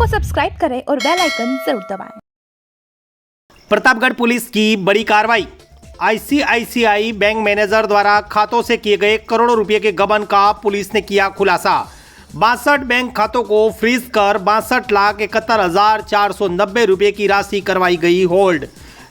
को सब्सक्राइब करें और बेल आइकन जरूर दबाएं। प्रतापगढ़ पुलिस की बड़ी कार्रवाई। आईसीआईसीआई बैंक मैनेजर द्वारा खातों से किए गए करोड़ों रुपए के गबन का पुलिस ने किया खुलासा। 62 बैंक खातों को फ्रीज कर 62,71,490 रुपए की राशि करवाई गई होल्ड।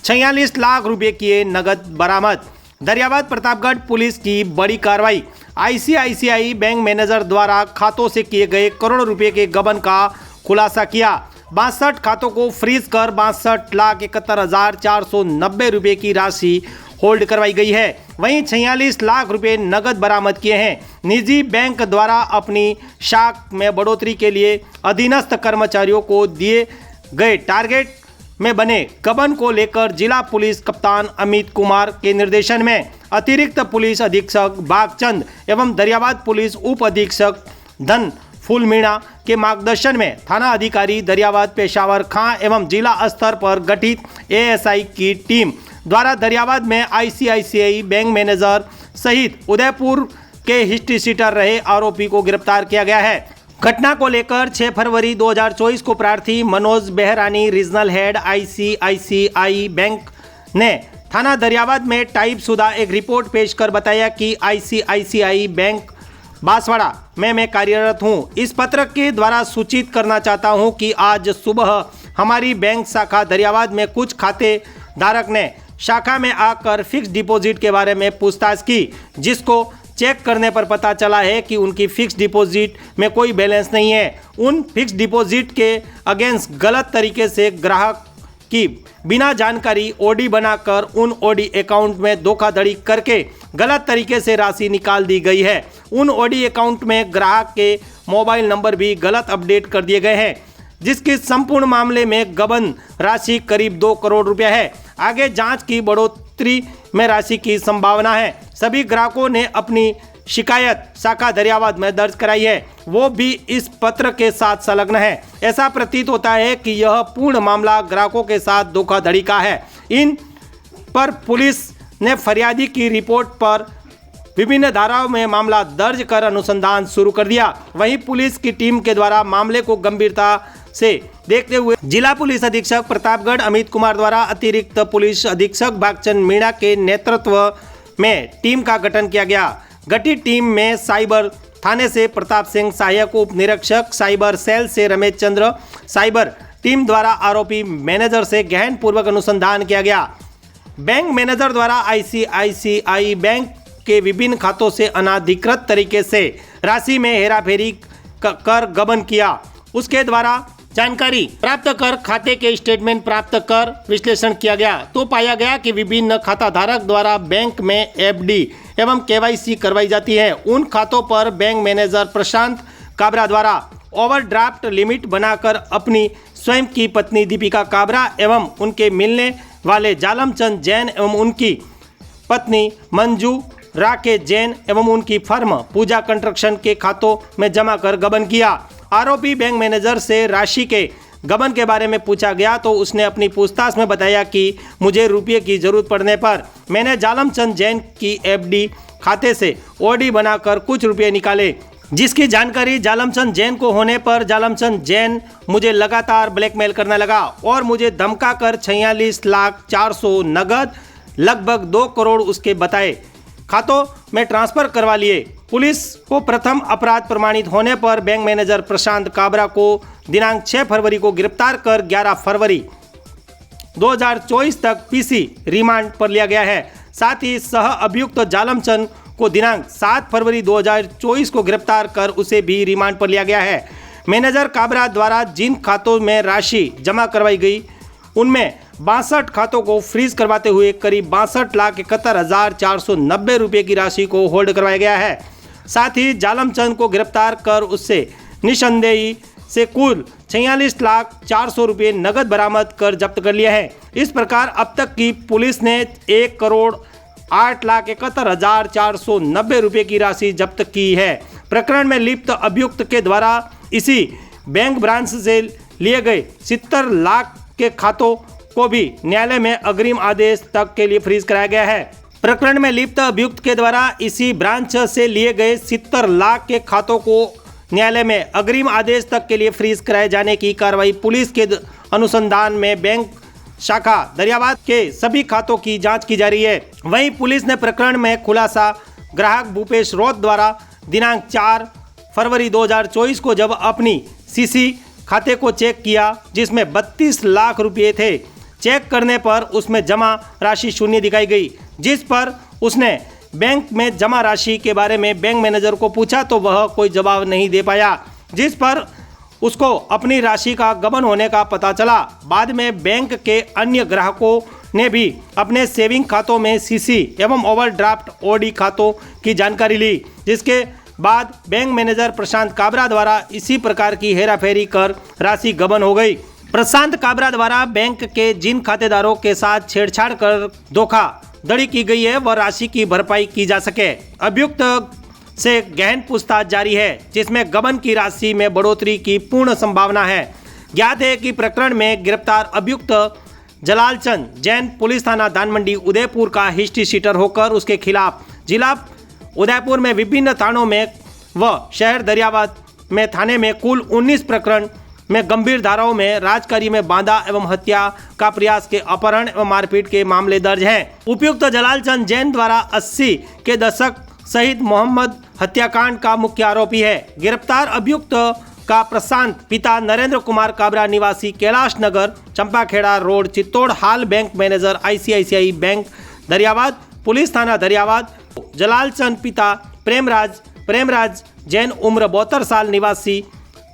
46 लाख रुपए किए नगद बरामद। दरियाबाद प्रतापगढ़ पुलिस की बड़ी कार्रवाई। आईसीआईसीआई बैंक मैनेजर द्वारा खातों से किए गए करोड़ों रुपए के गबन का खुलासा किया। 62 खातों को फ्रीज कर 62,71,490 रुपए की राशि होल्ड करवाई गई है। वहीं 46 लाख रुपए नगद बरामद किए हैं। निजी बैंक द्वारा अपनी शाख में बढ़ोतरी के लिए अधीनस्थ कर्मचारियों को दिए गए टारगेट में बने गबन को लेकर जिला पुलिस कप्तान अमित कुमार के निर्देशन में अतिरिक्त पुलिस अधीक्षक भागचंद एवं दरियाबाद पुलिस उप अधीक्षक धन फूल मीणा के मार्गदर्शन में थाना अधिकारी दरियाबाद पेशावर खां एवं जिला स्तर पर गठित एएसआई की टीम द्वारा दरियाबाद में आईसीआईसीआई बैंक मैनेजर सहित उदयपुर के हिस्ट्री सीटर रहे आरोपी को गिरफ्तार किया गया है। घटना को लेकर 6 फरवरी 2024 को प्रार्थी Manoj Behrani regional head ICICI bank ने थाना दरियाबाद में टाइप शुदा एक रिपोर्ट पेश कर बताया कि आईसीआईसीआई बैंक बांसवाड़ा में मैं कार्यरत हूं। इस पत्र के द्वारा सूचित करना चाहता हूं कि आज सुबह हमारी बैंक शाखा दरियाबाद में कुछ खाते धारक ने शाखा में आकर फिक्स डिपॉजिट के बारे में पूछताछ की, जिसको चेक करने पर पता चला है कि उनकी फिक्स डिपॉजिट में कोई बैलेंस नहीं है। उन फिक्स डिपॉजिट के अगेंस्ट गलत तरीके से ग्राहक की बिना जानकारी ओडी बनाकर उन ओडी अकाउंट में धोखाधड़ी करके गलत तरीके से राशि निकाल दी गई है। उन ओडी अकाउंट में ग्राहक के मोबाइल नंबर भी गलत अपडेट कर दिए गए हैं, जिसके संपूर्ण मामले में गबन राशि करीब 2 करोड़ रुपया है। आगे जांच की बढ़ोतरी में राशि की संभावना है। सभी ग्राहकों ने अपनी शिकायत शाखा दरियाबाद में दर्ज कराई है, वो भी इस पत्र के साथ संलग्न है। ऐसा प्रतीत होता है कि यह पूर्ण मामला ग्राहकों के साथ धोखाधड़ी का है। इन पर पुलिस ने फरियादी की रिपोर्ट पर विभिन्न धाराओं में मामला दर्ज कर अनुसंधान शुरू कर दिया। वहीं पुलिस की टीम के द्वारा मामले को गंभीरता से देखते हुए जिला पुलिस अधीक्षक प्रतापगढ़ अमित कुमार द्वारा अतिरिक्त पुलिस अधीक्षक भागचंद मीणा के नेतृत्व में टीम का गठन किया गया। गठित टीम में साइबर थाने से प्रताप सिंह सहायक उप निरीक्षक, साइबर सेल से रमेश चंद्र, साइबर टीम द्वारा आरोपी मैनेजर से गहन पूर्वक अनुसंधान किया गया। बैंक मैनेजर द्वारा आईसीआईसीआई बैंक के विभिन्न खातों से अनाधिकृत तरीके से राशि में हेराफेरी कर गबन किया। उसके द्वारा जानकारी प्राप्त कर खाते के स्टेटमेंट प्राप्त कर विश्लेषण किया गया तो पाया गया कि विभिन्न खाता धारक द्वारा बैंक में एफडी एवं केवाईसी करवाई जाती है। उन खातों पर बैंक मैनेजर प्रशांत काबरा द्वारा ओवरड्राफ्ट लिमिट बनाकर अपनी स्वयं की पत्नी दीपिका काबरा एवं उनके मिलने वाले जालमचंद जैन एवं उनकी पत्नी मंजू राकेश जैन एवं उनकी फर्म पूजा कंस्ट्रक्शन के खातों में जमा कर गबन किया। आरोपी बैंक मैनेजर से राशि के गबन के बारे में पूछा गया तो उसने अपनी पूछताछ में बताया कि मुझे रुपये की जरूरत पड़ने पर मैंने जालमचंद जैन की एफडी खाते से ओडी बनाकर कुछ रुपये निकाले, जिसकी जानकारी जालमचंद जैन को होने पर जालमचंद जैन मुझे लगातार ब्लैकमेल करने लगा और मुझे धमकाकर 46,400,000 नगद लगभग 2 करोड़ उसके बताए खातों में ट्रांसफर करवा लिए। पुलिस को प्रथम अपराध प्रमाणित होने पर बैंक मैनेजर प्रशांत काबरा को दिनांक 6 फरवरी को गिरफ्तार कर 11 फरवरी 2024 तक पीसी रिमांड पर लिया गया है। साथ ही सह अभियुक्त जालमचंद को दिनांक 7 फरवरी 2024 को गिरफ्तार कर उसे भी रिमांड पर लिया गया है। मैनेजर काबरा द्वारा जिन खातों में राशि जमा करवाई गई उनमें 62 खातों को फ्रीज करवाते हुए करीब 62,71,490 रुपये की राशि को होल्ड करवाया गया है। साथ ही जालमचंद को गिरफ्तार कर उससे निसंदेही से कुल 46,400,000 रुपये नगद बरामद कर जब्त कर लिया है। इस प्रकार अब तक की पुलिस ने 1,08,71,490 रुपये की राशि जब्त की है। प्रकरण में लिप्त अभियुक्त के द्वारा इसी बैंक ब्रांच से लिए गए 70 लाख के खातों को भी न्यायालय में अग्रिम आदेश तक के लिए फ्रीज कराया गया है। प्रकरण में लिप्त अभियुक्त के द्वारा इसी ब्रांच से लिए गए 70 लाख के खातों को न्यायालय में अग्रिम आदेश तक के लिए फ्रीज कराए जाने की कार्रवाई। पुलिस के अनुसंधान में बैंक शाखा दरियाबाद के सभी खातों की जांच की जा रही है। वहीं पुलिस ने प्रकरण में खुलासा ग्राहक भूपेश रौत द्वारा दिनांक 4 फरवरी 2024 को जब अपनी सीसी खाते को चेक किया जिसमें 32 लाख रुपए थे। चेक करने पर उसमें जमा राशि शून्य दिखाई गई, जिस पर उसने बैंक में जमा राशि के बारे में बैंक मैनेजर को पूछा तो वह कोई जवाब नहीं दे पाया, जिस पर उसको अपनी राशि का गबन होने का पता चला। बाद में बैंक के अन्य ग्राहकों ने भी अपने सेविंग खातों में सीसी एवं ओवरड्राफ्ट ओडी खातों की जानकारी ली, जिसके बाद बैंक मैनेजर प्रशांत काबरा द्वारा इसी प्रकार की हेराफेरी कर राशि गबन हो गई। प्रशांत काबरा द्वारा बैंक के जिन खातेदारों के साथ छेड़छाड़ कर धोखाधड़ी की गई है वह राशि की भरपाई की जा सके। अभियुक्त से गहन पूछताछ जारी है, जिसमें गबन की राशि में बढ़ोतरी की पूर्ण संभावना है। ज्ञात है कि प्रकरण में गिरफ्तार अभियुक्त जलालचंद जैन पुलिस थाना धानमंडी उदयपुर का हिस्ट्री शीटर होकर उसके खिलाफ जिला उदयपुर में विभिन्न थानों में व शहर दरियाबाद में थाने में कुल 19 प्रकरण में गंभीर धाराओं में राजकारी में बांधा एवं हत्या का प्रयास के अपहरण एवं मारपीट के मामले दर्ज हैं। उपयुक्त जलालचंद जैन द्वारा 80 के दशक सहित मोहम्मद हत्याकांड का मुख्य आरोपी है। गिरफ्तार अभियुक्त का प्रशांत पिता नरेंद्र कुमार काबरा निवासी कैलाश नगर चंपाखेड़ा रोड चित्तौड़ हाल bank manager ICICI bank Dariyabad police थाना दरियाबाद। जलालचंद पिता प्रेमराज जैन उम्र 72 साल निवासी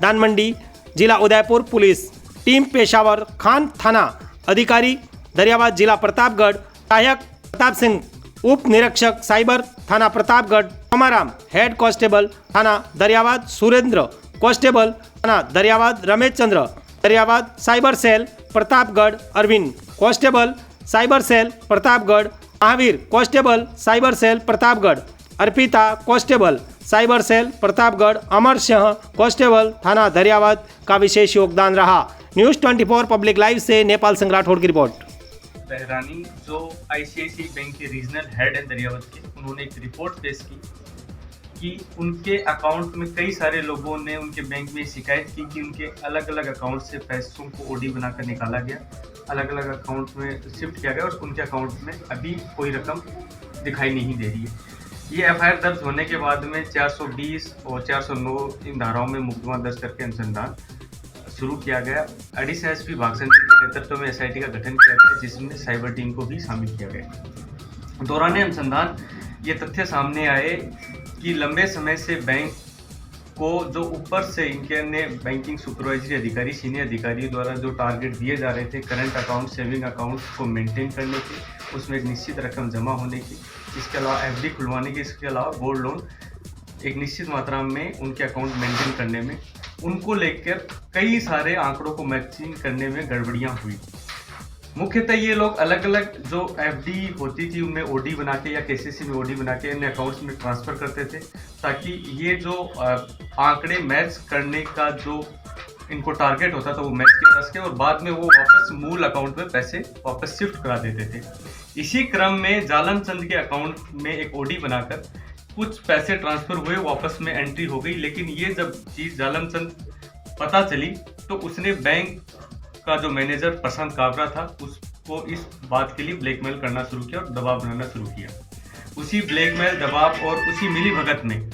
धानमंडी जिला उदयपुर पुलिस टीम पेशावर खान थाना अधिकारी दरियाबाद जिला प्रतापगढ़ सहायक प्रताप सिंह उप निरीक्षक साइबर थाना प्रतापगढ़ समाराम हेड कांस्टेबल थाना दरियाबाद सुरेंद्र कांस्टेबल थाना Dariyabad Ramesh Chandra Dariyabad cyber cell Pratapgarh Arvind constable cyber cell Pratapgarh Mahavir constable cyber cell Pratapgarh Arpita constable cyber cell Pratapgarh Amar Singh constable थाना दरियाबाद का विशेष योगदान रहा। न्यूज़ 24 पब्लिक लाइव से नेपाल सिंह राठौड़ की रिपोर्ट। बहरानी जो ICICI बैंक के रीजनल हेड है दरियाबाद के, उन्होंने एक रिपोर्ट पेश की कि उनके अकाउंट में कई सारे लोगों ने उनके बैंक में शिकायत की कि उनके अलग अलग अकाउंट से पैसों को ओडी बनाकर निकाला गया, अलग अलग अकाउंट में शिफ्ट किया गया और उनके अकाउंट में अभी कोई रकम दिखाई नहीं दे रही है। ये FIR दर्ज होने के बाद में 420 और 409 इन धाराओं में मुकदमा दर्ज करके अनुसंधान शुरू किया गया। एडिशनल SP भागसन जी के नेतृत्व में SIT का गठन किया गया, जिसमें साइबर टीम को भी शामिल किया गया। दौरान अनुसंधान ये तथ्य सामने आए कि लंबे समय से बैंक को जो ऊपर से इनके ने बैंकिंग सुपरवाइजरी अधिकारी सीनियर अधिकारियों द्वारा जो टारगेट दिए जा रहे थे करंट अकाउंट सेविंग अकाउंट को मेंटेन करने के, उसमें एक निश्चित रकम जमा होने की, इसके अलावा FD खुलवाने की, इसके अलावा गोल्ड लोन एक निश्चित मात्रा में उनके अकाउंट मेंटेन करने में, उनको लेकर कई सारे आंकड़ों को मैचिंग करने में गड़बड़ियां हुई। मुख्यतः ये लोग अलग अलग जो FD होती थी उनमें OD बना के या KCC में OD बना के इन अकाउंट्स में ट्रांसफ़र करते थे, ताकि ये जो आंकड़े मैच करने का जो इनको टारगेट होता था वो मैच किया जा सके और बाद में वो वापस मूल अकाउंट में पैसे वापस शिफ्ट करा देते थे। इसी क्रम में जालमचंद के अकाउंट में एक OD बनाकर कुछ पैसे ट्रांसफ़र हुए, वापस में एंट्री हो गई। लेकिन ये जब चीज़ जालमचंद पता चली तो उसने बैंक का जो मैनेजर प्रशांत काबरा था उसको इस बात के लिए ब्लैकमेल करना शुरू किया और दबाव बनाना शुरू किया। उसी ब्लैकमेल दबाव और उसी मिली भगत में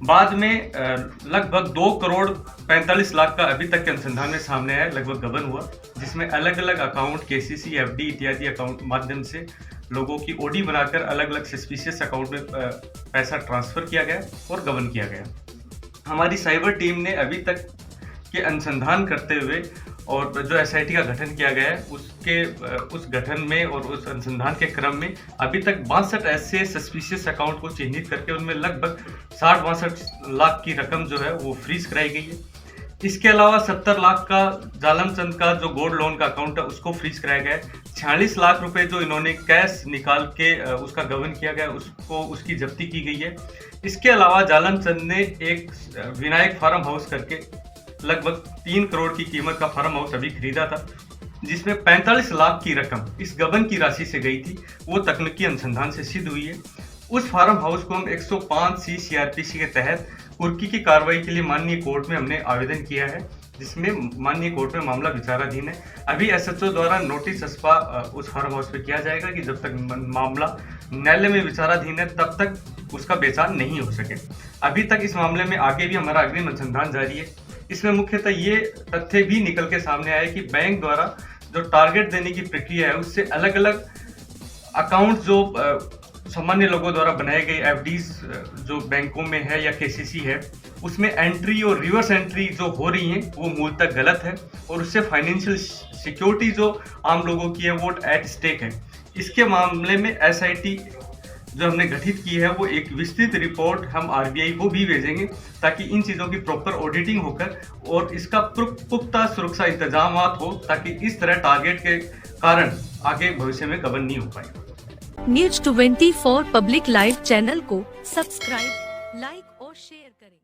बाद में लगभग 2 करोड़ 45 लाख का अभी तक के अनुसंधान में सामने आया लगभग गबन हुआ, जिसमें अलग अलग अकाउंट KCC FD इत्यादि अकाउंट माध्यम से लोगों की OD बनाकर अलग अलग सस्पिशियस अकाउंट में पैसा ट्रांसफ़र किया गया और गबन किया गया। हमारी साइबर टीम ने अभी तक के अनुसंधान करते हुए और जो SIT का गठन किया गया है उस गठन में और उस अनुसंधान के क्रम में अभी तक 62 ऐसे सस्पिशियस अकाउंट को चिन्हित करके उनमें लगभग 60-62 लाख की रकम जो है वो फ्रीज कराई गई है। इसके अलावा 70 लाख का जालमचंद का जो गोल्ड लोन का अकाउंट है उसको फ्रीज कराया गया है। 46 लाख रुपए जो इन्होंने कैश निकाल के उसका गबन किया गया उसको उसकी जब्ती की गई है। इसके अलावा जालमचंद ने एक विनायक फार्म हाउस करके लगभग 3 करोड़ की कीमत का फार्म हाउस अभी खरीदा था, जिसमें 45 लाख की रकम इस गबन की राशि से गई थी। वो तकनीकी अनुसंधान से सिद्ध हुई है। उस फार्म हाउस को हम 105C CRPC के तहत कुर्की की कार्रवाई के लिए माननीय कोर्ट में हमने आवेदन किया है, जिसमें माननीय कोर्ट में मामला विचाराधीन है। अभी SHO द्वारा नोटिस अस्पा उस फार्म हाउस पे किया जाएगा कि जब तक मामला न्यायालय में विचाराधीन है तब तक उसका बेचान नहीं हो सके। अभी तक इस मामले में आगे भी हमारा अग्रिम अनुसंधान जारी है। इसमें मुख्यतः ये तथ्य भी निकल के सामने आया कि बैंक द्वारा जो टारगेट देने की प्रक्रिया है उससे अलग अलग अकाउंट जो सामान्य लोगों द्वारा बनाए गए FDs जो बैंकों में है या KCC है, उसमें एंट्री और रिवर्स एंट्री जो हो रही है वो मूलतः गलत है और उससे फाइनेंशियल सिक्योरिटी जो आम लोगों की है वो एट स्टेक है। इसके मामले में SIT जो हमने गठित की है वो एक विस्तृत रिपोर्ट हम RBI को भी भेजेंगे ताकि इन चीज़ों की प्रॉपर ऑडिटिंग होकर और इसका पुख्ता सुरक्षा इंतजाम हो ताकि इस तरह टारगेट के कारण आगे भविष्य में गबन नहीं हो पाए। News 24 पब्लिक लाइव चैनल को सब्सक्राइब, लाइक और शेयर करें।